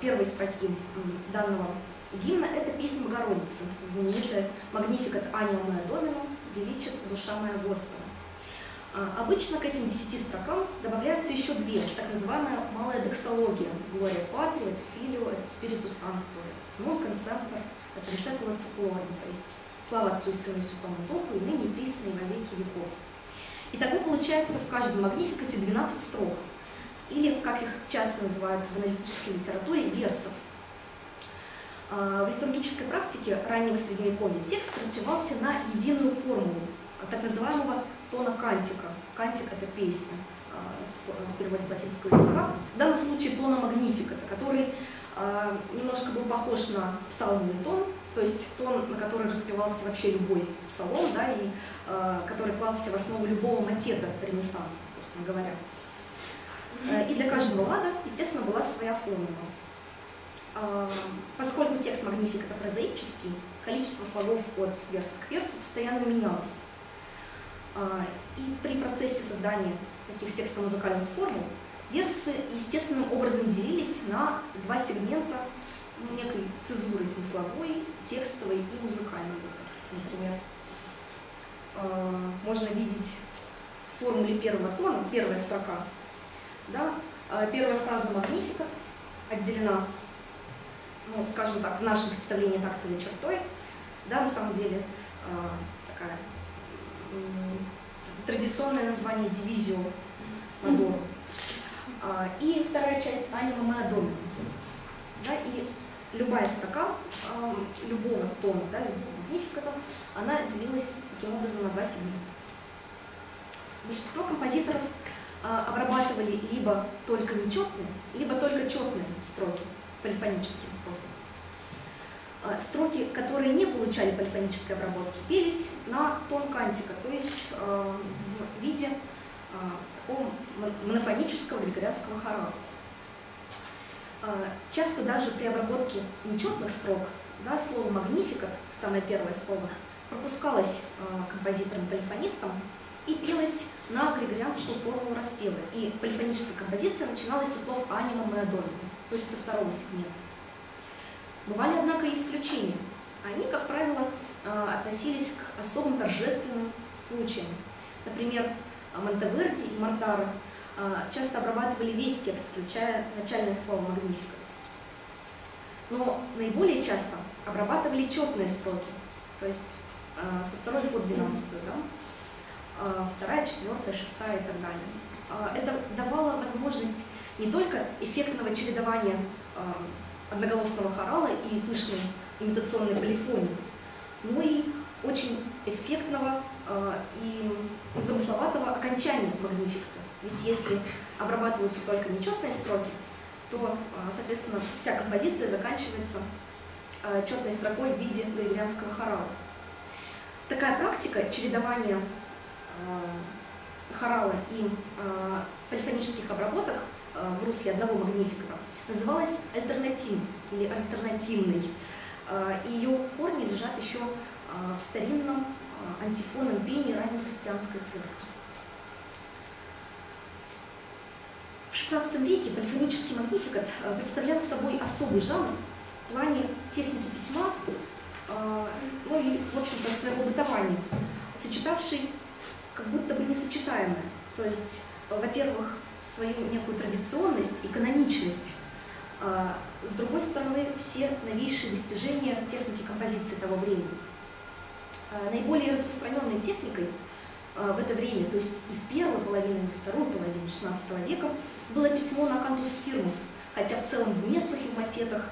первой строки данного гимна — это песня Богородицы, знаменитая «Magnificat anima mea Dominum», «Величит душа моя Господа». Обычно к этим 10 строкам добавляются еще 2, так называемая малая доксология «Gloria Patri, et Filio, et Spiritus Sancto», «Nunc in semper, et in saecula saeculorum», то есть «Слава Отцу и Сыну и Святому Духу, и ныне, и присно, и во веки веков». Итого получается в каждом магнификате 12 строк, или, как их часто называют в аналитической литературе, версов. В литургической практике раннего Средневековья текст распевался на единую формулу, так называемого тона кантика. Кантик — это песня, в переводе с латинского языка. В данном случае тона магнификата, который немножко был похож на псалмовый тон, то есть тон, на который распевался вообще любой псалом, да, и который клался в основу любого мотета Ренессанса, собственно говоря. И для каждого лада, естественно, была своя формула. Поскольку текст магнификата прозаический, количество слогов от верса к версу постоянно менялось. И при процессе создания таких текстомузыкальных формул версы естественным образом делились на 2 сегмента некой цезуры смысловой, текстовой и музыкальной. Например, можно видеть в формуле первого тона, первая строка, да, первая фраза «Magnificat» отделена, ну, скажем так, в нашем представлении тактовой чертой, да, на самом деле такая традиционное название «Divisio Madorum». И вторая часть «Anima mea Dominum». Да, и любая строка любого тона, да, любого магнификата, она делилась таким образом на 2 сегмента. Большинство композиторов обрабатывали либо только нечетные, либо только четные строки полифоническим способом. Строки, которые не получали полифонической обработки, пелись на тон кантика, то есть в виде такого монофонического григорианского хорала. Часто даже при обработке нечетных строк, да, слово «магнификат», самое первое слово, пропускалось композитором-полифонистом и пелось на григорианскую формулу распева. И полифоническая композиция начиналась со слов «anima mea Dominum», то есть со второго сегмента. Бывали, однако, и исключения. Они, как правило, относились к особым торжественным случаям. Например, Монтеверди и Мортаро часто обрабатывали весь текст, включая начальное слово «магнификат». Но наиболее часто обрабатывали четные строки, то есть со 2 по 12, да? 2, 4, 6 и так далее. Это давало возможность не только эффектного чередования одноголосного хорала и пышной имитационной полифонии, но и очень эффектного и замысловатого окончания магнификата. Ведь если обрабатываются только нечетные строки, то, соответственно, вся композиция заканчивается четной строкой в виде григорианского хорала. Такая практика чередования хорала и полифонических обработок в русле одного магнификата называлась альтернативной или альтернативной. И ее корни лежат еще в старинном антифонном пении раннехристианской церкви. В XVI веке полифонический магнификат представлял собой особый жанр в плане техники письма, ну и, в общем-то, своего бытования, сочетавший как будто бы несочетаемое. То есть, во-первых, свою некую традиционность и каноничность, с другой стороны, все новейшие достижения техники композиции того времени. Наиболее распространенной техникой в это время, то есть и в первую половину, и в вторую половину XVI века, было письмо на кантус фирмус, хотя в целом в мессах и в мотетах,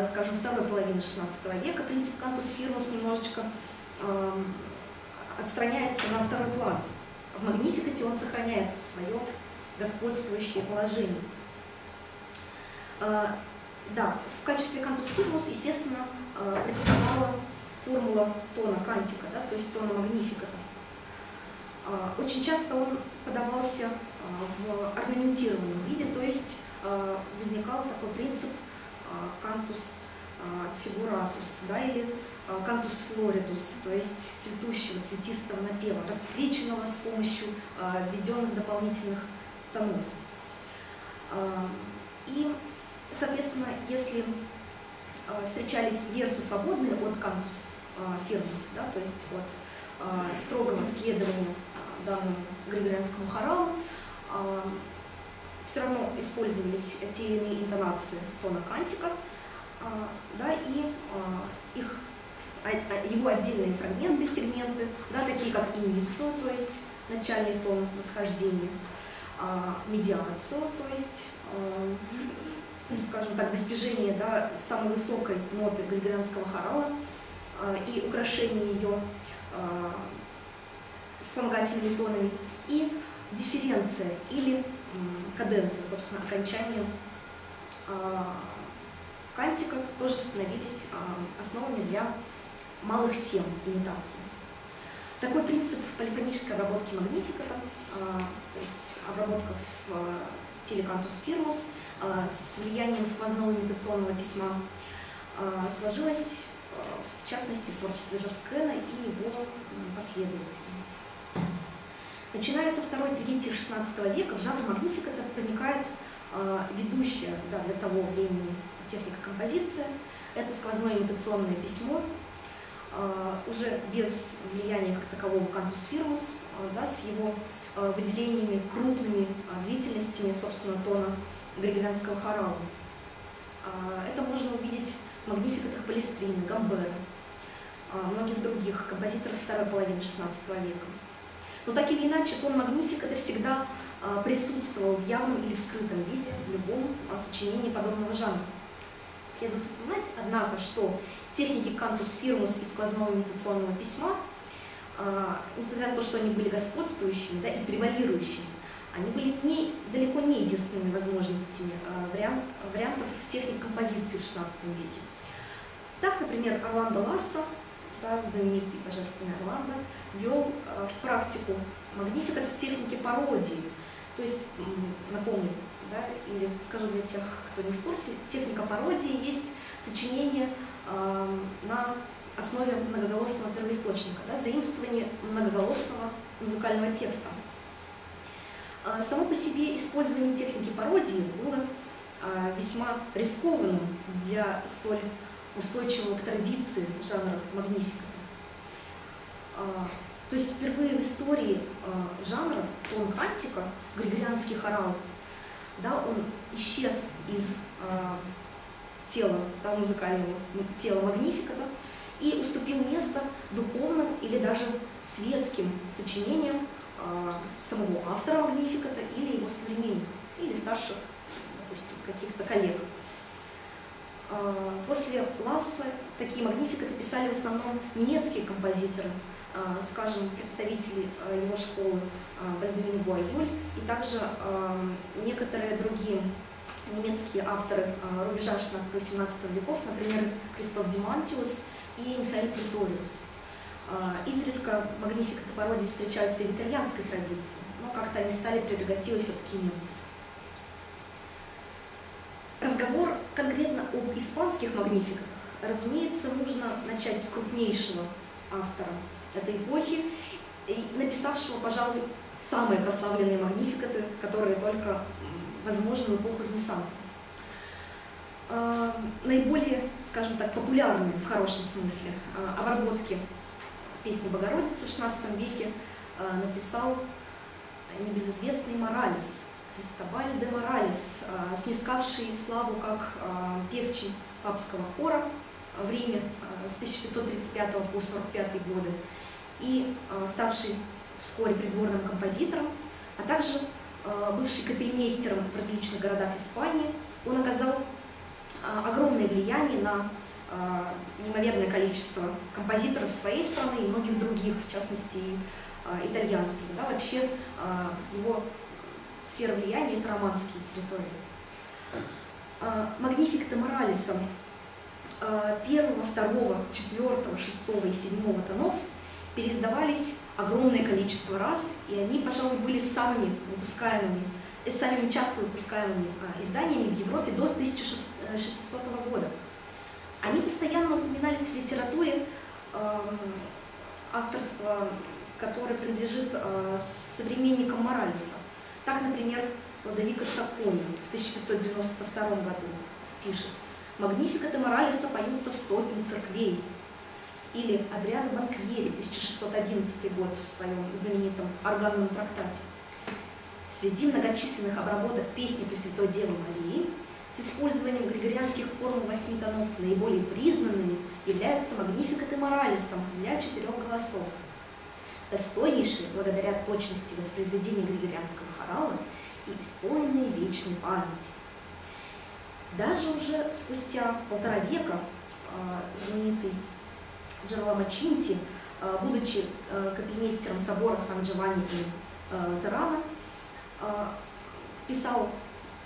скажем, второй половины XVI века принцип кантус фирмус немножечко отстраняется на второй план. В магнификате он сохраняет свое господствующее положение. Да, в качестве кантус фирмус, естественно, представляла формула тона кантика, да, то есть тона магнификата. Очень часто он подавался в орнаментированном виде, то есть возникал такой принцип кантус фигуратус, да, или кантус флоритус, то есть цветущего, цветистого напева, расцвеченного с помощью введенных дополнительных тонов. И Соответственно, если встречались версы, свободные от cantus firmus, да, то есть от строгого следования данному григорианскому хоралу, все равно использовались те или иные интонации тона кантика, да, и его отдельные фрагменты, сегменты, да, такие как иницио, то есть начальный тон восхождения, медиацио, то есть, скажем так, достижение, да, самой высокой ноты григорианского хорала и украшение ее вспомогательными тонами, и дифференция или каденция, собственно, окончание кантика тоже становились основами для малых тем имитации. Такой принцип полифонической обработки магнификата, то есть обработка в стиле cantus firmus с влиянием сквозного имитационного письма, сложилась в частности в творчестве Жаскена и его последователей. Начиная со второй трети XVI века в жанр магнификата проникает ведущая, да, для того времени техника композиции. Это сквозное имитационное письмо, уже без влияния как такового cantus firmus, да, с его выделениями крупными длительностями, собственно, тона григорианского хорала. Это можно увидеть в магнификатах Палестрины, Гамбера, многих других композиторов второй половины XVI века. Но так или иначе, тон магнификата всегда присутствовал в явном или в скрытом виде в любом сочинении подобного жанра. Следует упоминать, однако, что техники cantus firmus и сквозного имитационного письма, несмотря на то, что они были господствующими, да, и превалирующими, они были далеко не единственными возможностями вариантов техник композиции в XVI веке. Так, например, Орландо Лассо, да, знаменитый божественный Орландо, ввел в практику магнификат в технике пародии. То есть, напомню, да, или скажу для тех, кто не в курсе, техника пародии есть сочинение на основе многоголосного первоисточника, да, заимствование многоголосного музыкального текста. Само по себе использование техники пародии было весьма рискованным для столь устойчивого к традиции жанра магнификата. То есть впервые в истории жанра тон кантика, григорианский хорал, да, он исчез из тела, да, музыкального тела магнификата и уступил место духовным или даже светским сочинениям самого автора магнификата или его современников, или старших, допустим, каких-то коллег. После Ласса такие магнификаты писали в основном немецкие композиторы, скажем, представители его школы Бальдуин Гуайоль и также некоторые другие немецкие авторы рубежа 16-17 веков, например, Кристоф Демантиус и Михаил Преториус. Изредка магнификаты пародии встречаются и в итальянской традиции, но как-то они стали прерогативой все-таки немцев. Разговор конкретно об испанских магнификатах, разумеется, нужно начать с крупнейшего автора этой эпохи, написавшего, пожалуй, самые прославленные магнификаты, которые только возможны в эпоху Ренессанса. Наиболее, скажем так, популярные в хорошем смысле обработки песни Богородицы в XVI веке написал небезызвестный Моралес, Кристобаль де Моралес, снискавший славу как певчий папского хора в Риме с 1535 по 1545 годы и ставший вскоре придворным композитором, а также бывший капельмейстером в различных городах Испании. Он оказал огромное влияние на неимоверное количество композиторов своей страны и многих других, в частности, итальянских. Да, вообще его сфера влияния – это романские территории. Магнификаты Моралеса 1, 2, 4, 6 и 7 тонов переиздавались огромное количество раз, и они, пожалуй, были самыми часто выпускаемыми изданиями в Европе до 1600 года. Они постоянно упоминались в литературе, авторство которое принадлежит современникам Моралеса. Так, например, Лодовико Цаккони в 1592 году, пишет: «Магнификаты Моралеса поются в сотни церквей». Или Адриано Банкьери, 1611 год, в своем знаменитом органном трактате. Среди многочисленных обработок песни Пресвятой Девы Марии с использованием григорианских формул 8 тонов наиболее признанными являются магнификаты Моралесом для 4 голосов, достойнейшие благодаря точности воспроизведения григорианского хорала и исполненные вечной памяти. Даже уже спустя 1,5 века знаменитый Джероламо Чинти, будучи капельмейстером собора Сан-Джованни Латерана, писал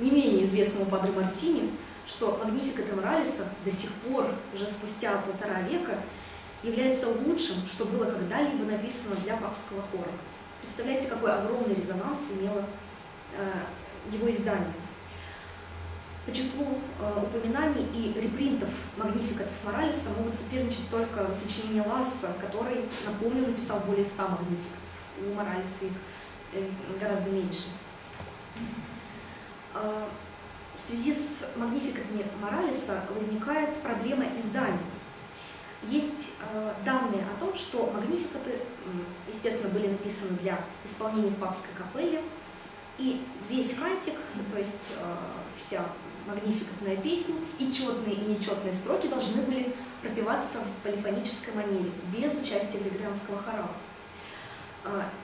не менее известному Падре Мартини, что магнификаты Моралеса до сих пор, уже спустя 1,5 века, является лучшим, что было когда-либо написано для папского хора. Представляете, какой огромный резонанс имело его издание. По числу упоминаний и репринтов магнификатов Моралеса могут соперничать только сочинения Ласса, который, напомню, написал более 100 магнификатов. У Моралеса их гораздо меньше. В связи с магнификатами Моралеса возникает проблема издания. Есть данные о том, что магнификаты, естественно, были написаны для исполнения в папской капелле, и весь кантик, то есть вся магнификатная песня, и четные, и нечетные строки должны были пропеваться в полифонической манере, без участия григорианского хорала.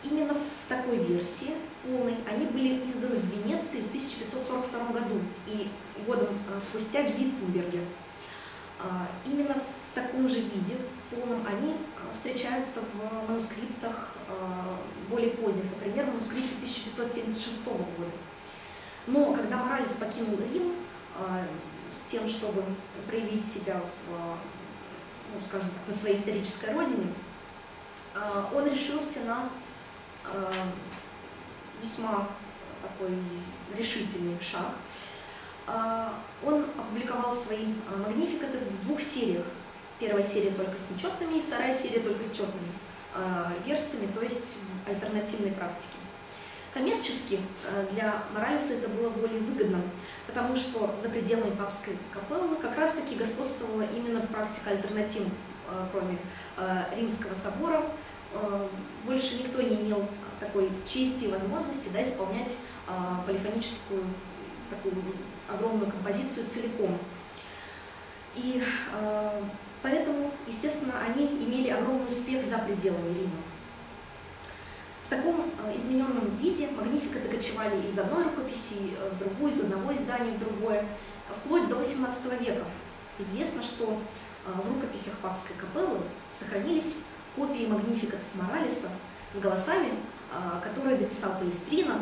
Именно в такой версии, полной, они были изданы в Венеции в 1542 году и годом спустя в Виттенберге. Именно в таком же виде, в полном, они встречаются в манускриптах более поздних, например, в манускрипте 1576 года. Но когда Моралес покинул Рим с тем, чтобы проявить себя скажем так, на своей исторической родине, он решился на весьма такой решительный шаг. Он опубликовал свои магнификаты в 2 сериях. Первая серия только с нечетными, и вторая серия только с четными версиями, то есть в альтернативной практике. Коммерчески для Моралеса это было более выгодно, потому что за пределами папской капеллы как раз-таки господствовала именно практика альтернатив, кроме Римского собора. Больше никто не имел такой чести и возможности исполнять полифоническую такую огромную композицию целиком. И поэтому, естественно, они имели огромный успех за пределами Рима. В таком измененном виде магнификаты кочевали из одной рукописи в другую, из одного издания в другое, вплоть до XVIII века. Известно, что в рукописях папской капеллы сохранились копии магнификатов Моралеса с голосами, которые дописал Палестрина.